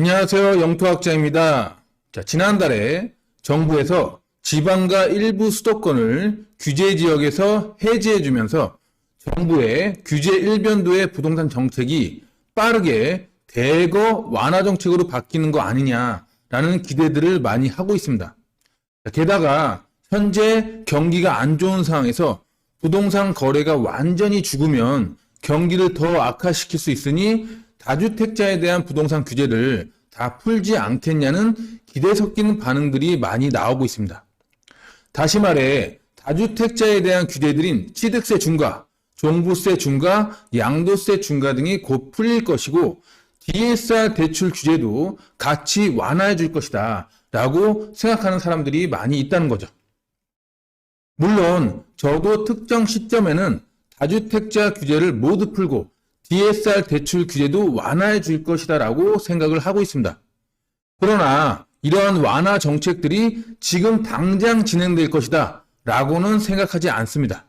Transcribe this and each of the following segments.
안녕하세요. 영토학장입니다. 자, 지난달에 정부에서 지방과 일부 수도권을 규제 지역에서 해제해주면서 정부의 규제 일변도의 부동산 정책이 빠르게 대거 완화 정책으로 바뀌는 거 아니냐라는 기대들을 많이 하고 있습니다. 자, 게다가 현재 경기가 안 좋은 상황에서 부동산 거래가 완전히 죽으면 경기를 더 악화시킬 수 있으니 다주택자에 대한 부동산 규제를 다 풀지 않겠냐는 기대 섞이는 반응들이 많이 나오고 있습니다. 다시 말해 다주택자에 대한 규제들인 취득세 중과, 종부세 중과, 양도세 중과 등이 곧 풀릴 것이고 DSR 대출 규제도 같이 완화해 줄 것이다 라고 생각하는 사람들이 많이 있다는 거죠. 물론 저도 특정 시점에는 다주택자 규제를 모두 풀고 DSR 대출 규제도 완화해 줄 것이다 라고 생각을 하고 있습니다. 그러나 이러한 완화 정책들이 지금 당장 진행될 것이다 라고는 생각하지 않습니다.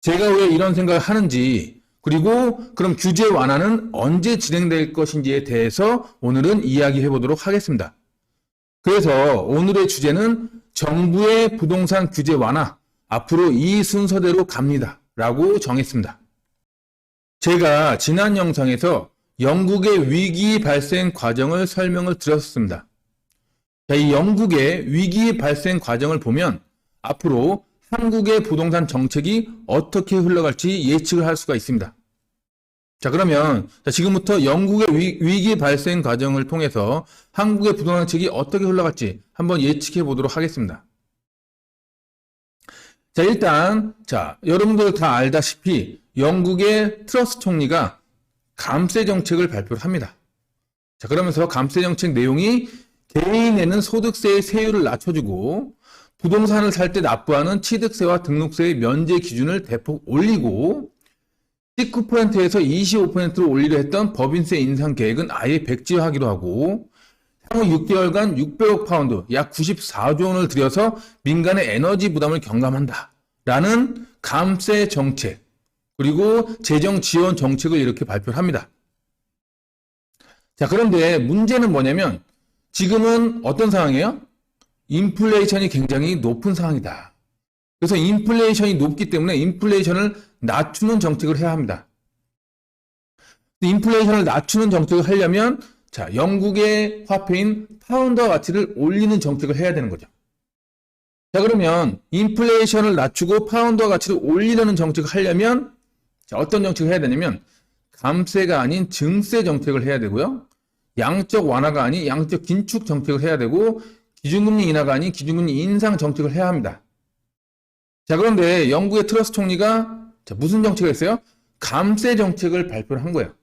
제가 왜 이런 생각을 하는지, 그리고 그럼 규제 완화는 언제 진행될 것인지에 대해서 오늘은 이야기해 보도록 하겠습니다. 그래서 오늘의 주제는 정부의 부동산 규제 완화, 앞으로 이 순서대로 갑니다 라고 정했습니다. 제가 지난 영상에서 영국의 위기 발생 과정을 설명을 드렸습니다. 자, 이 영국의 위기 발생 과정을 보면 앞으로 한국의 부동산 정책이 어떻게 흘러갈지 예측을 할 수가 있습니다. 자, 그러면 지금부터 영국의 위기 발생 과정을 통해서 한국의 부동산 정책이 어떻게 흘러갈지 한번 예측해 보도록 하겠습니다. 자, 일단 여러분들 다 알다시피 영국의 트러스 총리가 감세 정책을 발표를 합니다. 자, 그러면서 감세 정책 내용이 개인에는 소득세의 세율을 낮춰주고 부동산을 살 때 납부하는 취득세와 등록세의 면제 기준을 대폭 올리고 19%에서 25%로 올리려 했던 법인세 인상 계획은 아예 백지화하기로 하고 향후 6개월간 600억 파운드, 약 94조 원을 들여서 민간의 에너지 부담을 경감한다 라는 감세 정책, 그리고 재정 지원 정책을 이렇게 발표를 합니다. 자, 그런데 문제는 뭐냐면 지금은 어떤 상황이에요? 인플레이션이 굉장히 높은 상황이다. 그래서 인플레이션이 높기 때문에 인플레이션을 낮추는 정책을 해야 합니다. 인플레이션을 낮추는 정책을 하려면 영국의 화폐인 파운드 가치를 올리는 정책을 해야 되는 거죠. 자, 그러면 인플레이션을 낮추고 파운드 가치를 올리려는 정책을 하려면 어떤 정책을 해야 되냐면 감세가 아닌 증세 정책을 해야 되고요. 양적 완화가 아닌 양적 긴축 정책을 해야 되고 기준금리 인하가 아닌 기준금리 인상 정책을 해야 합니다. 자, 그런데 영국의 트러스 총리가 무슨 정책을 했어요? 감세 정책을 발표를 한 거예요.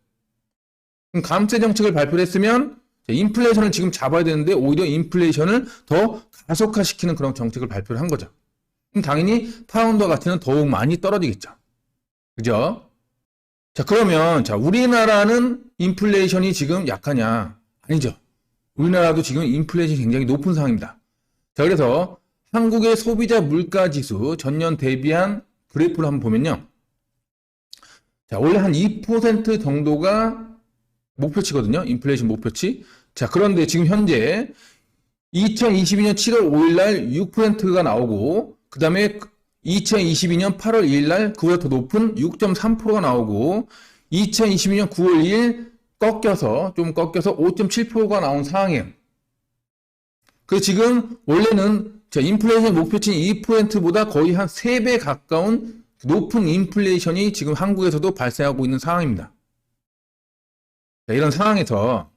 그럼 감세 정책을 발표를 했으면 인플레이션을 지금 잡아야 되는데 오히려 인플레이션을 더 가속화시키는 그런 정책을 발표를 한 거죠. 그럼 당연히 파운드 가치는 더욱 많이 떨어지겠죠. 그죠? 자, 그러면 우리나라는 인플레이션이 지금 약하냐? 아니죠. 우리나라도 지금 인플레이션이 굉장히 높은 상황입니다. 자, 그래서 한국의 소비자 물가 지수 전년 대비한 그래프를 한번 보면요. 자, 원래 한 2% 정도가 목표치거든요. 인플레이션 목표치. 자, 그런데 지금 현재 2022년 7월 5일 날 6%가 나오고, 그 다음에 2022년 8월 2일 날 그보다 더 높은 6.3%가 나오고 2022년 9월 2일 좀 꺾여서 5.7%가 나온 상황이에요. 그래서 지금 원래는 인플레이션 목표치인 2%보다 거의 한 3배 가까운 높은 인플레이션이 지금 한국에서도 발생하고 있는 상황입니다. 자, 이런 상황에서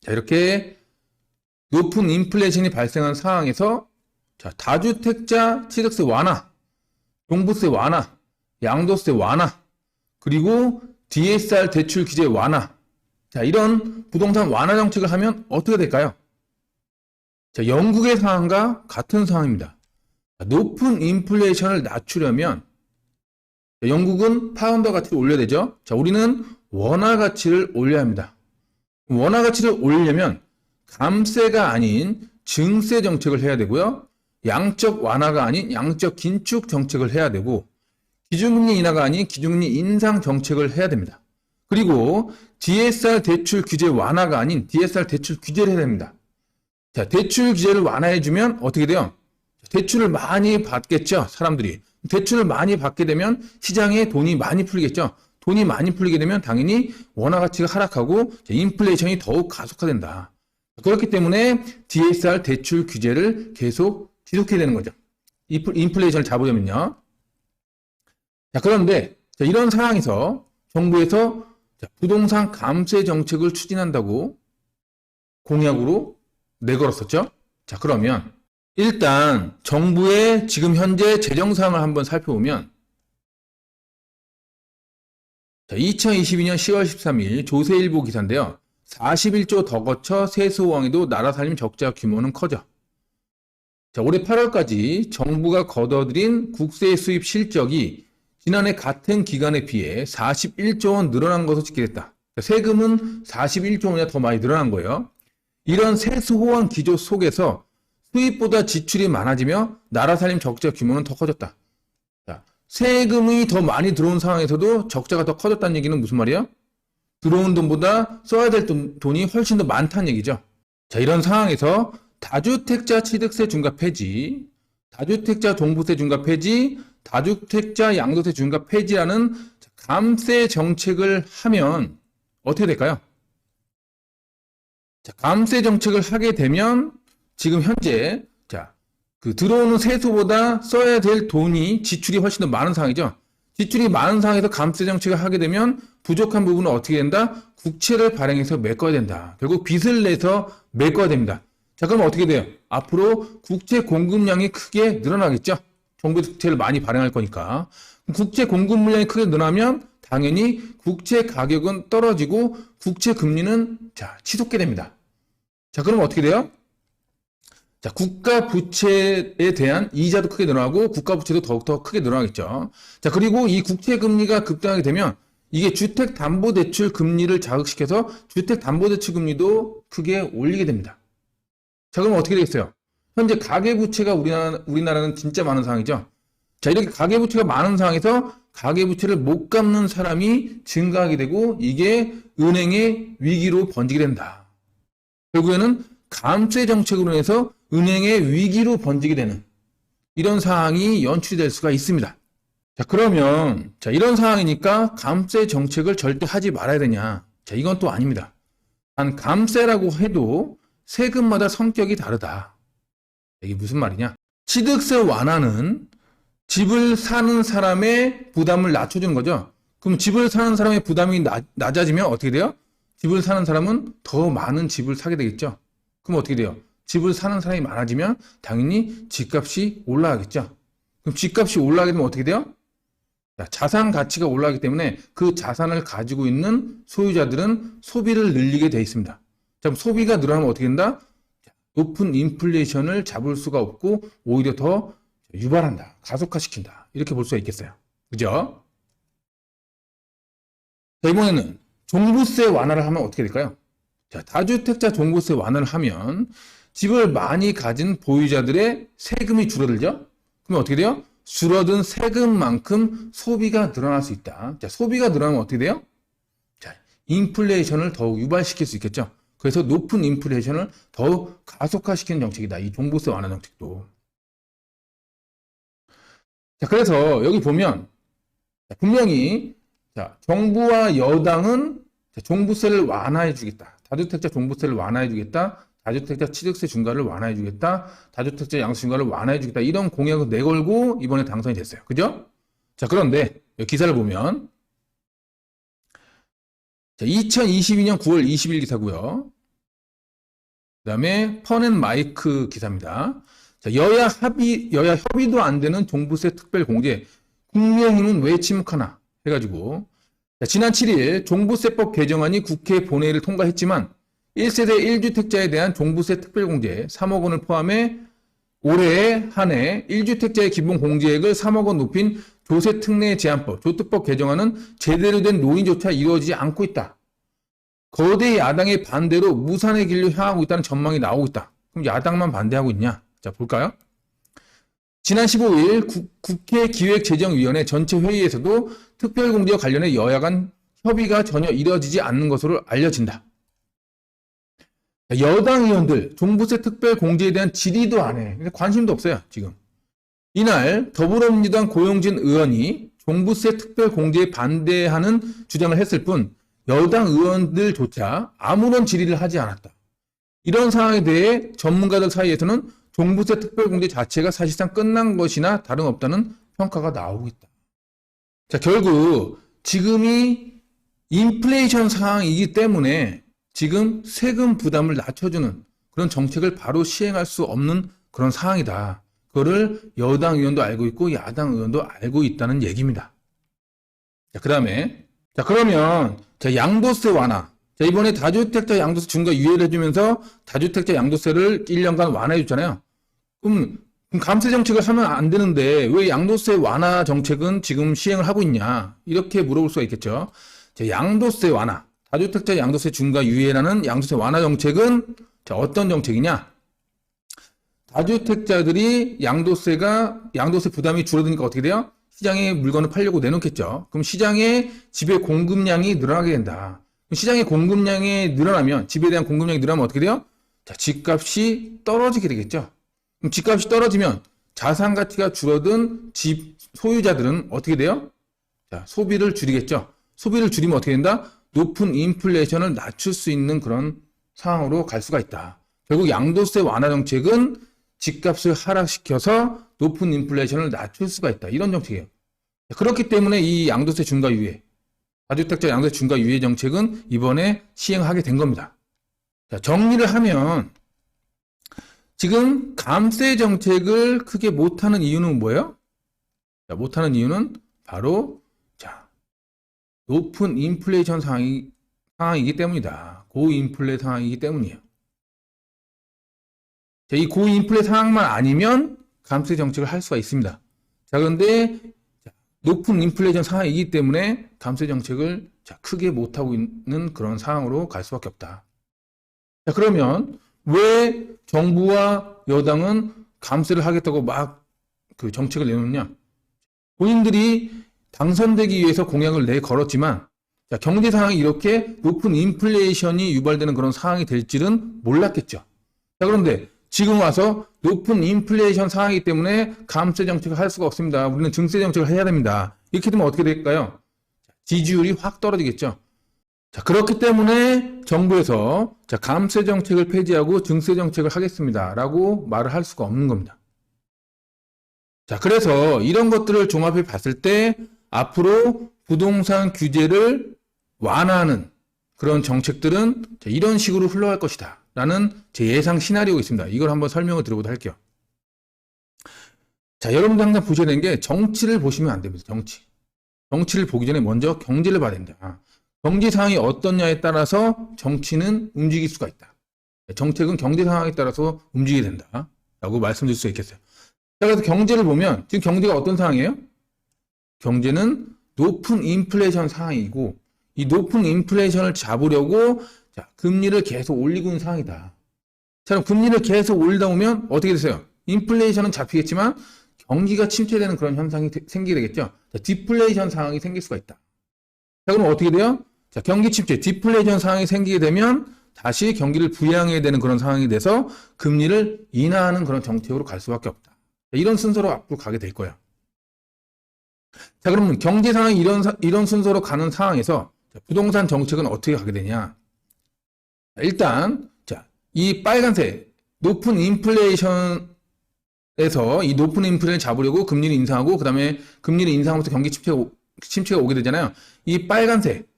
이렇게 높은 인플레이션이 발생한 상황에서 다주택자 취득세 완화, 종부세 완화, 양도세 완화, 그리고 DSR 대출 규제 완화. 자, 이런 부동산 완화 정책을 하면 어떻게 될까요? 자, 영국의 상황과 같은 상황입니다. 높은 인플레이션을 낮추려면 영국은 파운드 가치를 올려야 되죠. 자, 우리는 원화 가치를 올려야 합니다. 원화 가치를 올리려면 감세가 아닌 증세 정책을 해야 되고요. 양적 완화가 아닌 양적 긴축 정책을 해야 되고 기준금리 인하가 아닌 기준금리 인상 정책을 해야 됩니다. 그리고 DSR 대출 규제 완화가 아닌 DSR 대출 규제를 해야 됩니다. 자, 대출 규제를 완화해주면 어떻게 돼요? 대출을 많이 받겠죠, 사람들이. 대출을 많이 받게 되면 시장에 돈이 많이 풀리겠죠. 돈이 많이 풀리게 되면 당연히 원화 가치가 하락하고 인플레이션이 더욱 가속화된다. 그렇기 때문에 DSR 대출 규제를 계속 지속해야 되는 거죠. 인플레이션을 잡으려면요. 자, 그런데 이런 상황에서 정부에서 부동산 감세 정책을 추진한다고 공약으로 내걸었었죠. 자, 그러면 일단 정부의 지금 현재 재정 상황을 한번 살펴보면 2022년 10월 13일 조세일보 기사인데요. 41조 더 거쳐 세수호황에도 나라 살림 적자 규모는 커져. 자, 올해 8월까지 정부가 걷어들인 국세 수입 실적이 지난해 같은 기간에 비해 41조 원 늘어난 것으로 집계됐다. 세금은 41조 원이나 더 많이 늘어난 거예요. 이런 세수호황 기조 속에서 수입보다 지출이 많아지며 나라 살림 적자 규모는 더 커졌다. 자, 세금이 더 많이 들어온 상황에서도 적자가 더 커졌다는 얘기는 무슨 말이야? 들어온 돈보다 써야 될 돈이 훨씬 더 많다는 얘기죠. 자, 이런 상황에서 다주택자 취득세 중과 폐지, 다주택자 종부세 중과 폐지, 다주택자 양도세 중과 폐지라는 감세 정책을 하면 어떻게 될까요? 자, 감세 정책을 하게 되면 지금 현재 들어오는 세수보다 써야 될 돈이 지출이 훨씬 더 많은 상황이죠. 지출이 많은 상황에서 감세 정책을 하게 되면 부족한 부분은 어떻게 된다? 국채를 발행해서 메꿔야 된다. 결국 빚을 내서 메꿔야 됩니다. 자, 그럼 어떻게 돼요? 앞으로 국채 공급량이 크게 늘어나겠죠. 정부에서 국채를 많이 발행할 거니까. 국채 공급 물량이 크게 늘어나면 당연히 국채 가격은 떨어지고 국채 금리는 치솟게 됩니다. 자, 그럼 어떻게 돼요? 자, 국가 부채에 대한 이자도 크게 늘어나고 국가 부채도 더욱더 크게 늘어나겠죠. 자, 그리고 이 국채 금리가 급등하게 되면 이게 주택담보대출 금리를 자극시켜서 주택담보대출 금리도 크게 올리게 됩니다. 자, 그럼 어떻게 되겠어요? 현재 가계부채가 우리나라는 진짜 많은 상황이죠. 자, 이렇게 가계부채가 많은 상황에서 가계부채를 못 갚는 사람이 증가하게 되고 이게 은행의 위기로 번지게 된다. 결국에는 감세 정책으로 인해서 은행의 위기로 번지게 되는 이런 상황이 연출될 수가 있습니다. 자, 그러면 이런 상황이니까 감세 정책을 절대 하지 말아야 되냐? 자, 이건 또 아닙니다. 단 감세라고 해도 세금마다 성격이 다르다. 이게 무슨 말이냐? 취득세 완화는 집을 사는 사람의 부담을 낮춰주는 거죠. 그럼 집을 사는 사람의 부담이 낮아지면 어떻게 돼요? 집을 사는 사람은 더 많은 집을 사게 되겠죠. 그럼 어떻게 돼요? 집을 사는 사람이 많아지면 당연히 집값이 올라가겠죠. 그럼 집값이 올라가게 되면 어떻게 돼요? 자산 가치가 올라가기 때문에 그 자산을 가지고 있는 소유자들은 소비를 늘리게 돼 있습니다. 자, 그럼 소비가 늘어나면 어떻게 된다? 높은 인플레이션을 잡을 수가 없고 오히려 더 유발한다. 가속화시킨다. 이렇게 볼 수가 있겠어요. 그죠? 자, 이번에는 종부세 완화를 하면 어떻게 될까요? 자, 다주택자 종부세 완화를 하면 집을 많이 가진 보유자들의 세금이 줄어들죠? 그러면 어떻게 돼요? 줄어든 세금만큼 소비가 늘어날 수 있다. 자, 소비가 늘어나면 어떻게 돼요? 자, 인플레이션을 더욱 유발시킬 수 있겠죠? 그래서 높은 인플레이션을 더욱 가속화시키는 정책이다. 이 종부세 완화 정책도. 자, 그래서 여기 보면 분명히 정부와 여당은 종부세를 완화해 주겠다. 다주택자 종부세를 완화해 주겠다. 다주택자 취득세 중과를 완화해 주겠다. 다주택자 양도세 중과를 완화해 주겠다. 이런 공약을 내걸고 이번에 당선이 됐어요. 그죠? 자, 그런데 기사를 보면 2022년 9월 20일 기사고요. 그 다음에 펀앤마이크 기사입니다. 자, 여야 협의도 안 되는 종부세 특별공제, 국민의힘은 왜 침묵하나 해가지고 지난 7일 종부세법 개정안이 국회 본회의를 통과했지만 1세대 1주택자에 대한 종부세 특별공제 3억 원을 포함해 올해 한해 1주택자의 기본공제액을 3억 원 높인 조세특례 제한법, 조특법 개정안은 제대로 된 논의조차 이루어지지 않고 있다. 거대 야당의 반대로 무산의 길로 향하고 있다는 전망이 나오고 있다. 그럼 야당만 반대하고 있냐? 자, 볼까요? 지난 15일 국회 기획재정위원회 전체 회의에서도 특별공제와 관련해 여야 간 협의가 전혀 이루어지지 않는 것으로 알려진다. 여당 의원들 종부세 특별 공제에 대한 질의도 안 해. 관심도 없어요, 지금. 이날 더불어민주당 고용진 의원이 종부세 특별 공제에 반대하는 주장을 했을 뿐 여당 의원들조차 아무런 질의를 하지 않았다. 이런 상황에 대해 전문가들 사이에서는 종부세 특별 공제 자체가 사실상 끝난 것이나 다름없다는 평가가 나오고 있다. 자, 결국 지금이 인플레이션 상황이기 때문에 지금 세금 부담을 낮춰주는 그런 정책을 바로 시행할 수 없는 그런 상황이다. 그거를 여당 의원도 알고 있고 야당 의원도 알고 있다는 얘기입니다. 자, 그다음에 그러면 양도세 완화. 자, 이번에 다주택자 양도세 중과 유예를 해주면서 다주택자 양도세를 1년간 완화해 줬잖아요. 그럼 감세 정책을 하면 안 되는데 왜 양도세 완화 정책은 지금 시행을 하고 있냐? 이렇게 물어볼 수가 있겠죠. 자, 양도세 완화. 다주택자 양도세 중과 유예라는 양도세 완화 정책은 어떤 정책이냐? 다주택자들이 양도세 부담이 줄어드니까 어떻게 돼요? 시장에 물건을 팔려고 내놓겠죠. 그럼 시장에 집의 공급량이 늘어나게 된다. 시장의 공급량이 늘어나면, 집에 대한 공급량이 늘어나면 어떻게 돼요? 자, 집값이 떨어지게 되겠죠. 그럼 집값이 떨어지면 자산 가치가 줄어든 집 소유자들은 어떻게 돼요? 자, 소비를 줄이겠죠. 소비를 줄이면 어떻게 된다? 높은 인플레이션을 낮출 수 있는 그런 상황으로 갈 수가 있다. 결국 양도세 완화 정책은 집값을 하락시켜서 높은 인플레이션을 낮출 수가 있다. 이런 정책이에요. 그렇기 때문에 이 양도세 중과 유예, 다주택자 양도세 중과 유예 정책은 이번에 시행하게 된 겁니다. 자, 정리를 하면 지금 감세 정책을 크게 못하는 이유는 뭐예요? 자, 못하는 이유는 바로 높은 인플레이션 상황이기 때문이다. 고인플레 상황이기 때문이에요. 자, 이 고인플레 상황만 아니면 감세 정책을 할 수가 있습니다. 자, 그런데 높은 인플레이션 상황이기 때문에 감세 정책을 크게 못하고 있는 그런 상황으로 갈 수밖에 없다. 자, 그러면 왜 정부와 여당은 감세를 하겠다고 막 그 정책을 내놓느냐? 본인들이 당선되기 위해서 공약을 내걸었지만 경제 상황이 이렇게 높은 인플레이션이 유발되는 그런 상황이 될 줄은 몰랐겠죠. 자, 그런데 지금 와서 높은 인플레이션 상황이기 때문에 감세 정책을 할 수가 없습니다. 우리는 증세 정책을 해야 됩니다. 이렇게 되면 어떻게 될까요? 지지율이 확 떨어지겠죠. 자, 그렇기 때문에 정부에서 감세 정책을 폐지하고 증세 정책을 하겠습니다. 라고 말을 할 수가 없는 겁니다. 자, 그래서 이런 것들을 종합해 봤을 때 앞으로 부동산 규제를 완화하는 그런 정책들은 이런 식으로 흘러갈 것이다 라는 제 예상 시나리오가 있습니다. 이걸 한번 설명을 드려보도록 할게요. 자, 여러분도 항상 보셔야 되는 게 정치를 보시면 안 됩니다. 정치를 보기 전에 먼저 경제를 봐야 된다. 경제 상황이 어떠냐에 따라서 정치는 움직일 수가 있다. 정책은 경제 상황에 따라서 움직이게 된다 라고 말씀드릴 수 있겠어요. 자, 그래서 경제를 보면 지금 경제가 어떤 상황이에요? 경제는 높은 인플레이션 상황이고 이 높은 인플레이션을 잡으려고 금리를 계속 올리고 있는 상황이다. 자, 그럼 금리를 계속 올리다 보면 어떻게 되세요? 인플레이션은 잡히겠지만 경기가 침체되는 그런 현상이 생기게 되겠죠. 자, 디플레이션 상황이 생길 수가 있다. 자, 그럼 어떻게 돼요? 자, 경기 침체, 디플레이션 상황이 생기게 되면 다시 경기를 부양해야 되는 그런 상황이 돼서 금리를 인하하는 그런 정책으로 갈 수밖에 없다. 자, 이런 순서로 앞으로 가게 될 거예요. 자, 그러면 경제 상황이 이런 순서로 가는 상황에서 부동산 정책은 어떻게 가게 되냐? 일단 이 빨간색 높은 인플레이션에서 이 높은 인플레이션을 잡으려고 금리를 인상하고 그다음에 금리를 인상하면서 경기 침체가 오게 되잖아요. 이 빨간색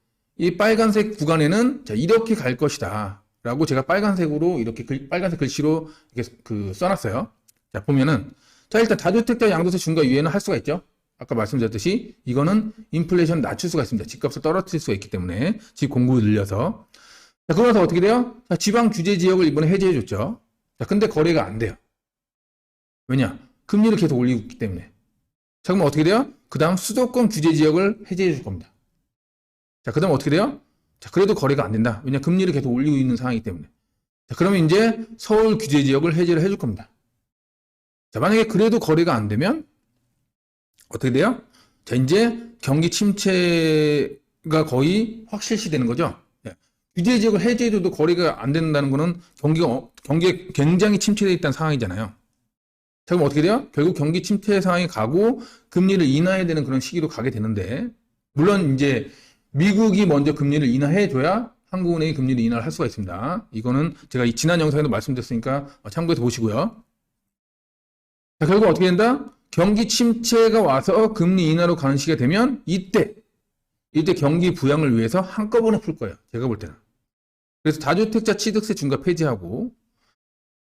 구간에는 이렇게 갈 것이다 라고 제가 빨간색으로 이렇게 빨간색 글씨로 이렇게 써놨어요. 자, 보면은 일단 다주택자 양도세 중과 유예는 할 수가 있죠. 아까 말씀드렸듯이 이거는 인플레이션 낮출 수가 있습니다. 집값을 떨어뜨릴 수가 있기 때문에 집 공급을 늘려서. 자, 그러면서 어떻게 돼요? 자, 지방 규제 지역을 이번에 해제해줬죠. 자, 근데 거래가 안 돼요. 왜냐? 금리를 계속 올리고 있기 때문에. 자, 그럼 어떻게 돼요? 그 다음 수도권 규제 지역을 해제해줄 겁니다. 자, 그 다음 어떻게 돼요? 자, 그래도 거래가 안 된다. 왜냐? 금리를 계속 올리고 있는 상황이기 때문에. 자, 그러면 이제 서울 규제 지역을 해제를 해줄 겁니다. 자, 만약에 그래도 거래가 안 되면 어떻게 돼요? 자, 이제 경기 침체가 거의 확실시 되는 거죠. 예. 규제 지역을 해제해줘도 거래가 안 된다는 거는 경기가 굉장히 침체되어 있다는 상황이잖아요. 자, 그럼 어떻게 돼요? 결국 경기 침체 상황이 가고 금리를 인하해야 되는 그런 시기로 가게 되는데, 물론 이제 미국이 먼저 금리를 인하해줘야 한국은행이 금리를 인하를 할 수가 있습니다. 이거는 제가 지난 영상에도 말씀드렸으니까 참고해서 보시고요. 자, 결국 어떻게 된다? 경기 침체가 와서 금리 인하로 가는 시기가 되면 이때 경기 부양을 위해서 한꺼번에 풀 거예요. 제가 볼 때는. 그래서 다주택자 취득세 중과 폐지하고,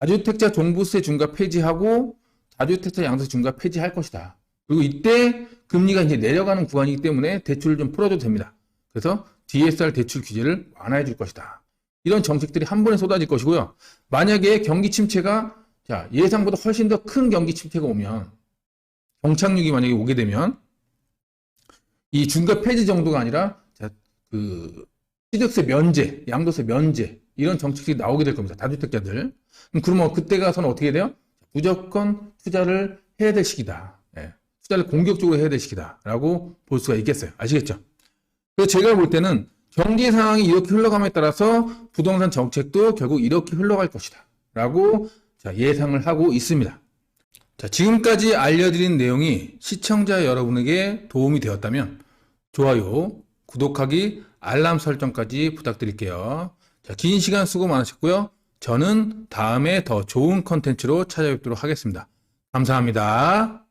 다주택자 종부세 중과 폐지하고, 다주택자 양도세 중과 폐지할 것이다. 그리고 이때 금리가 이제 내려가는 구간이기 때문에 대출을 좀 풀어줘도 됩니다. 그래서 DSR 대출 규제를 완화해 줄 것이다. 이런 정책들이 한 번에 쏟아질 것이고요. 만약에 경기 침체가 예상보다 훨씬 더 큰 경기 침체가 오면, 경착륙이 만약에 오게 되면 이 중과 폐지 정도가 아니라 취득세 면제, 양도세 면제 이런 정책이 나오게 될 겁니다. 다주택자들. 그러면 그때 가서는 어떻게 돼요? 무조건 투자를 해야 될 시기다. 예. 투자를 공격적으로 해야 될 시기다라고 볼 수가 있겠어요. 아시겠죠? 그래서 제가 볼 때는 경기 상황이 이렇게 흘러감에 따라서 부동산 정책도 결국 이렇게 흘러갈 것이다 라고 예상을 하고 있습니다. 자, 지금까지 알려드린 내용이 시청자 여러분에게 도움이 되었다면 좋아요, 구독하기, 알람 설정까지 부탁드릴게요. 자, 긴 시간 수고 많으셨고요. 저는 다음에 더 좋은 컨텐츠로 찾아뵙도록 하겠습니다. 감사합니다.